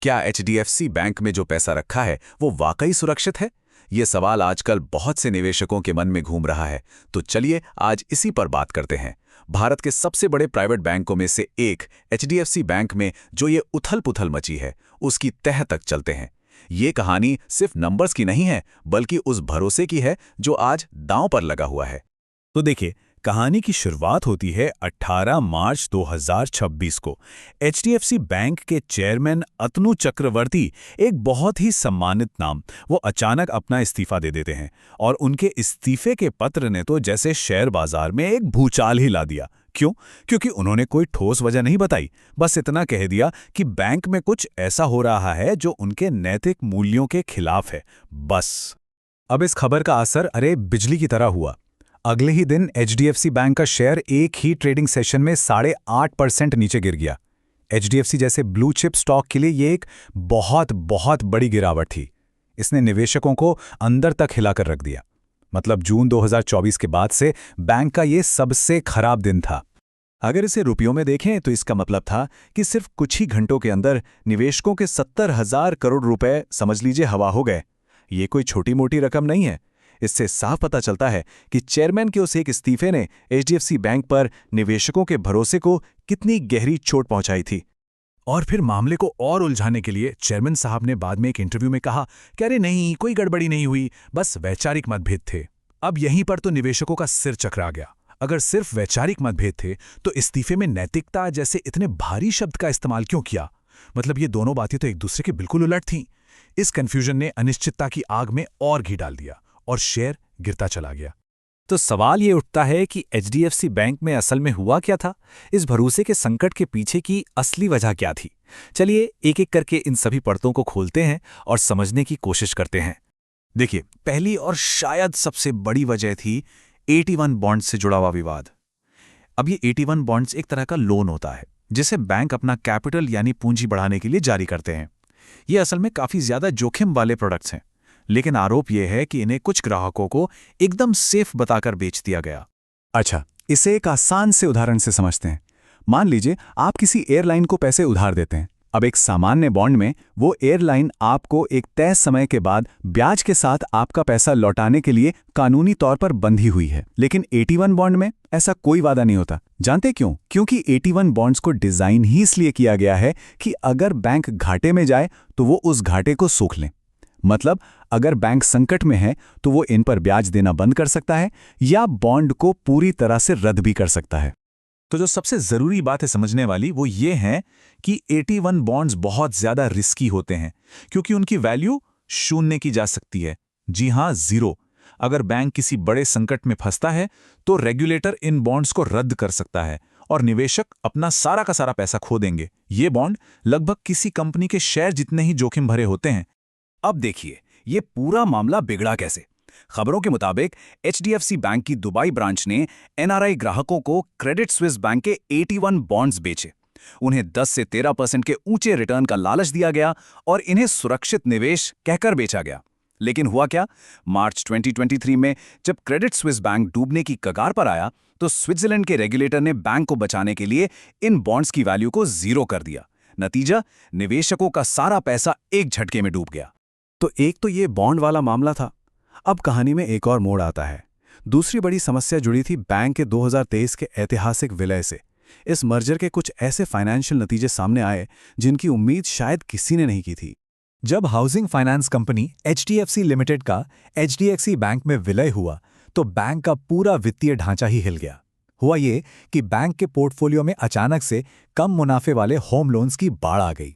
क्या HDFC bank में जो पैसा रखा है वो वाकई सुरक्षित है? ये सवाल आजकल बहुत से निवेशकों के मन में घूम रहा है। तो चलिए आज इसी पर बात करते हैं। भारत के सबसे बड़े प्राइवेट बैंकों में से एक एचडीएफसी बैंक में जो ये उथल-पुथल मची है, उसकी तह तक चलते हैं। ये कहानी सिर्फ नंबर्स की नहीं है, बल्कि उस भरोसे की है जो आज दांव पर लगा हुआ है। तो देखिए, कहानी की शुरुआत होती है 18 मार्च 2026 को। एचडीएफसी बैंक के चेयरमैन अतनु चक्रवर्ती, एक बहुत ही सम्मानित नाम, वो अचानक अपना इस्तीफा दे देते हैं। और उनके इस्तीफे के पत्र ने तो जैसे शेयर बाजार में एक भूचाल ही ला दिया। क्यों? क्योंकि उन्होंने कोई ठोस वजह नहीं बताई, बस इतना कह दिया कि बैंक में कुछ ऐसा हो रहा है जो उनके नैतिक मूल्यों के खिलाफ है, बस। अब इस खबर का असर अरे बिजली की तरह हुआ। अगले ही दिन एचडीएफसी बैंक का शेयर एक ही ट्रेडिंग सेशन में 8.5% नीचे गिर गया। एचडीएफसी जैसे ब्लू चिप स्टॉक के लिए ये एक बहुत बहुत बड़ी गिरावट थी। इसने निवेशकों को अंदर तक हिलाकर रख दिया। मतलब जून 2024 के बाद से बैंक का ये सबसे खराब दिन था। अगर इसे रुपयों में देखें तो इसका मतलब था कि सिर्फ कुछ ही घंटों के अंदर निवेशकों के 70,000 करोड़ रुपए समझ लीजिए हवा हो गए। ये कोई छोटी मोटी रकम नहीं है। इससे साफ पता चलता है कि चेयरमैन के उस एक इस्तीफे ने एचडीएफसी बैंक पर निवेशकों के भरोसे को कितनी गहरी चोट पहुंचाई थी। और फिर मामले को और उलझाने के लिए चेयरमैन साहब ने बाद में एक इंटरव्यू में कहा कि अरे नहीं, कोई गड़बड़ी नहीं हुई, बस वैचारिक मतभेद थे। अब यहीं पर तो निवेशकों का सिर चकरा गया। अगर सिर्फ वैचारिक मतभेद थे तो इस्तीफे में नैतिकता जैसे इतने भारी शब्द का इस्तेमाल क्यों किया? मतलब ये दोनों बातें तो एक दूसरे के बिल्कुल उलट थीं। इस कन्फ्यूजन ने अनिश्चितता की आग में और घी डाल दिया और शेयर गिरता चला गया। तो सवाल ये उठता है कि एचडीएफसी बैंक में असल में हुआ क्या था? इस भरोसे के संकट के पीछे की असली वजह क्या थी? चलिए एक एक करके इन सभी परतों को खोलते हैं और समझने की कोशिश करते हैं। देखिए, पहली और शायद सबसे बड़ी वजह थी 81 बॉन्ड्स से जुड़ा हुआ विवाद। अब ये 81 बॉन्ड्स एक तरह का लोन होता है जिसे बैंक अपना कैपिटल यानी पूंजी बढ़ाने के लिए जारी करते हैं। ये असल में काफी ज्यादा जोखिम वाले प्रोडक्ट्स हैं, लेकिन आरोप यह है कि इन्हें कुछ ग्राहकों को एकदम सेफ बताकर बेच दिया गया। अच्छा, इसे एक आसान से उदाहरण से समझते हैं। मान लीजिए आप किसी एयरलाइन को पैसे उधार देते हैं। अब एक सामान्य बॉन्ड में वो एयरलाइन आपको एक तय समय के बाद ब्याज के साथ आपका पैसा लौटाने के लिए कानूनी तौर पर बंधी हुई है। लेकिन 81 बॉन्ड में ऐसा कोई वादा नहीं होता। जानते क्यों? क्योंकि 81 बॉन्ड्स को डिजाइन ही इसलिए किया गया है कि अगर बैंक घाटे में जाए तो वो उस घाटे को सोख लें। मतलब अगर बैंक संकट में है तो वो इन पर ब्याज देना बंद कर सकता है या बॉन्ड को पूरी तरह से रद्द भी कर सकता है। तो जो सबसे जरूरी बात है समझने वाली वो ये है कि 81 बॉन्ड्स बहुत ज्यादा रिस्की होते हैं क्योंकि उनकी वैल्यू शून्य की जा सकती है। जी हां, जीरो। अगर बैंक किसी बड़े संकट में फंसता है तो रेगुलेटर इन बॉन्ड्स को रद्द कर सकता है और निवेशक अपना सारा का सारा पैसा खो देंगे। ये बॉन्ड लगभग किसी कंपनी के शेयर जितने ही जोखिम भरे होते हैं। अब देखिए, ये पूरा मामला बिगड़ा कैसे। खबरों के मुताबिक एचडीएफसी बैंक की दुबई ब्रांच ने एनआरआई ग्राहकों को क्रेडिट स्विस बैंक के 81 बॉन्ड्स बेचे। उन्हें 10 से 13% के ऊंचे रिटर्न का लालच दिया गया और इन्हें सुरक्षित निवेश कहकर बेचा गया। लेकिन हुआ क्या? मार्च 2023 में जब क्रेडिट स्विस बैंक डूबने की कगार पर आया तो स्विट्जरलैंड के रेगुलेटर ने बैंक को बचाने के लिए इन बॉन्ड्स की वैल्यू को जीरो कर दिया। नतीजा, निवेशकों का सारा पैसा एक झटके में डूब गया। तो एक तो ये बॉन्ड वाला मामला था। अब कहानी में एक और मोड़ आता है। दूसरी बड़ी समस्या जुड़ी थी बैंक के 2023 के ऐतिहासिक विलय से। इस मर्जर के कुछ ऐसे फाइनेंशियल नतीजे सामने आए जिनकी उम्मीद शायद किसी ने नहीं की थी। जब housing finance company HDFC limited का एचडीएफसी बैंक में विलय हुआ तो बैंक का पूरा वित्तीय ढांचा ही हिल गया। हुआ ये कि बैंक के पोर्टफोलियो में अचानक से कम मुनाफे वाले होम लोन्स की बाढ़ आ गई।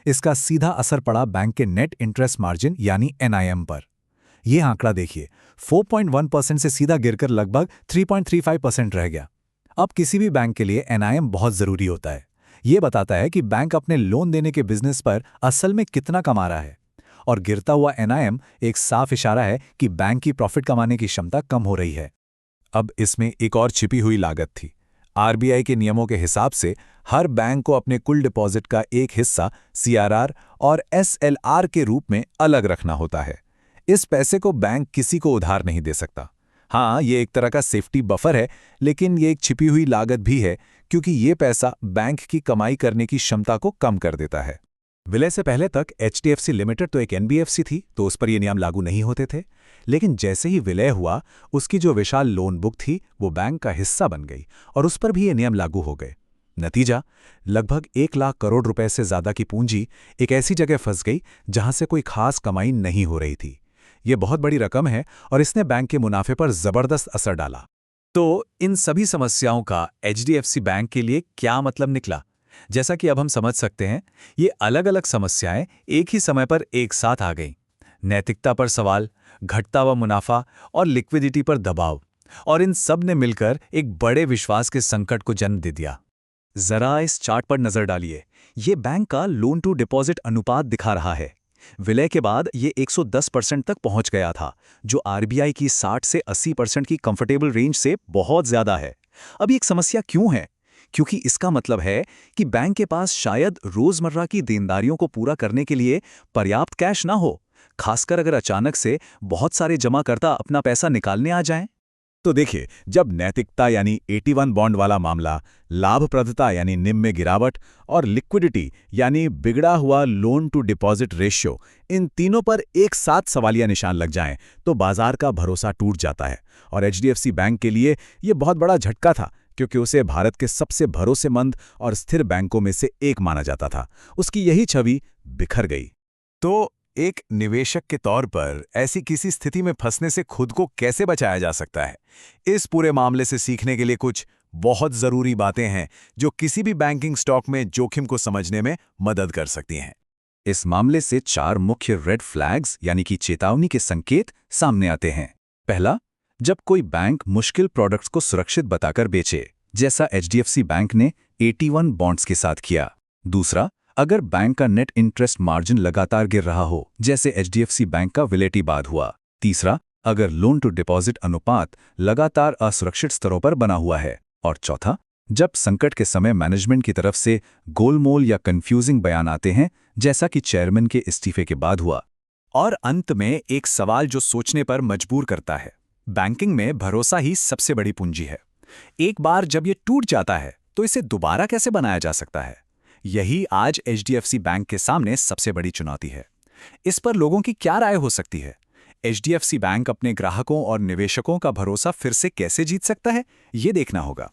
इसका सीधा असर पड़ा बैंक के नेट इंटरेस्ट मार्जिन यानी एनआईएम पर। यह आंकड़ा देखिए, 4.1% से सीधा गिरकर लगभग 3.35% रह गया। अब किसी भी बैंक के लिए एनआईएम बहुत जरूरी होता है। यह बताता है कि बैंक अपने लोन देने के बिजनेस पर असल में कितना कमा रहा है। और गिरता हुआ एनआईएम एक साफ इशारा है कि बैंक की प्रॉफिट कमाने की क्षमता कम हो रही है। अब इसमें एक और छिपी हुई लागत थी। आरबीआई के नियमों के हिसाब से हर बैंक को अपने कुल डिपॉजिट का एक हिस्सा सीआरआर और एसएलआर के रूप में अलग रखना होता है। इस पैसे को बैंक किसी को उधार नहीं दे सकता। हाँ, ये एक तरह का सेफ्टी बफर है, लेकिन ये एक छिपी हुई लागत भी है क्योंकि ये पैसा बैंक की कमाई करने की क्षमता को कम कर देता है। विलय से पहले तक HDFC लिमिटेड तो एक NBFC थी, तो उस पर ये नियम लागू नहीं होते थे। लेकिन जैसे ही विलय हुआ, उसकी जो विशाल लोन बुक थी वो बैंक का हिस्सा बन गई और उस पर भी ये नियम लागू हो गए। नतीजा, लगभग 1 लाख करोड़ रुपए से ज्यादा की पूंजी एक ऐसी जगह फंस गई जहां से कोई खास कमाई नहीं हो रही थी। ये बहुत बड़ी रकम है और इसने बैंक के मुनाफे पर जबरदस्त असर डाला। तो इन सभी समस्याओं का HDFC बैंक के लिए क्या मतलब निकला? जैसा कि अब हम समझ सकते हैं, ये अलग-अलग समस्याएं एक ही समय पर एक साथ आ गईं। नैतिकता पर सवाल, घटता हुआ मुनाफा और लिक्विडिटी पर दबाव, और इन सब ने मिलकर एक बड़े विश्वास के संकट को जन्म दे दिया। जरा इस चार्ट पर नजर डालिए। ये बैंक का लोन टू डिपॉजिट अनुपात दिखा रहा है। विलय के बाद ये 110% तक पहुंच गया था, जो RBI की 60 से 80% की कंफर्टेबल रेंज से बहुत ज्यादा है। अब ये एक समस्या क्यों है? क्योंकि इसका मतलब है कि बैंक के पास शायद रोजमर्रा की देनदारियों को पूरा करने के लिए पर्याप्त कैश ना हो, खासकर अगर अचानक से बहुत सारे जमाकर्ता अपना पैसा निकालने आ जाएं। तो देखिए, जब नैतिकता यानी 81 बॉन्ड वाला मामला, लाभप्रदता यानी निम में गिरावट और लिक्विडिटी यानी बिगड़ा हुआ लोन टू डिपॉजिट रेशियो, इन तीनों पर एक साथ सवालिया निशान लग जाएं, तो बाजार का भरोसा टूट जाता है। और HDFC बैंक के लिए ये बहुत बड़ा झटका था, क्योंकि उसे भारत के सबसे भरोसेमंद और स्थिर बैंकों में से एक माना जाता था। उसकी यही छवि बिखर गई। तो एक निवेशक के तौर पर ऐसी किसी स्थिति में फंसने से खुद को कैसे बचाया जा सकता है? इस पूरे मामले से सीखने के लिए कुछ बहुत जरूरी बातें हैं जो किसी भी बैंकिंग स्टॉक में जोखिम को समझने में मदद कर सकती हैं। इस मामले से 4 मुख्य रेड फ्लैग्स यानी कि चेतावनी के संकेत सामने आते हैं। पहला, जब कोई बैंक मुश्किल प्रोडक्ट्स को सुरक्षित बताकर बेचे, जैसा HDFC बैंक ने 81 बॉन्ड्स के साथ किया। दूसरा, अगर बैंक का नेट इंटरेस्ट मार्जिन लगातार गिर रहा हो, जैसे HDFC बैंक का विलय के बाद हुआ। तीसरा, अगर लोन टू डिपॉजिट अनुपात लगातार असुरक्षित स्तरों पर बना हुआ है। और चौथा, जब संकट के समय मैनेजमेंट की तरफ से गोलमोल या कंफ्यूजिंग बयान आते हैं, जैसा कि चेयरमैन के इस्तीफे के बाद हुआ। और अंत में एक सवाल जो सोचने पर मजबूर करता है। बैंकिंग में भरोसा ही सबसे बड़ी पूंजी है। एक बार जब ये टूट जाता है, तो इसे दोबारा कैसे बनाया जा सकता है? यही आज HDFC बैंक के सामने सबसे बड़ी चुनौती है। इस पर लोगों की क्या राय हो सकती है? HDFC बैंक अपने ग्राहकों और निवेशकों का भरोसा फिर से कैसे जीत सकता है, ये देखना होगा।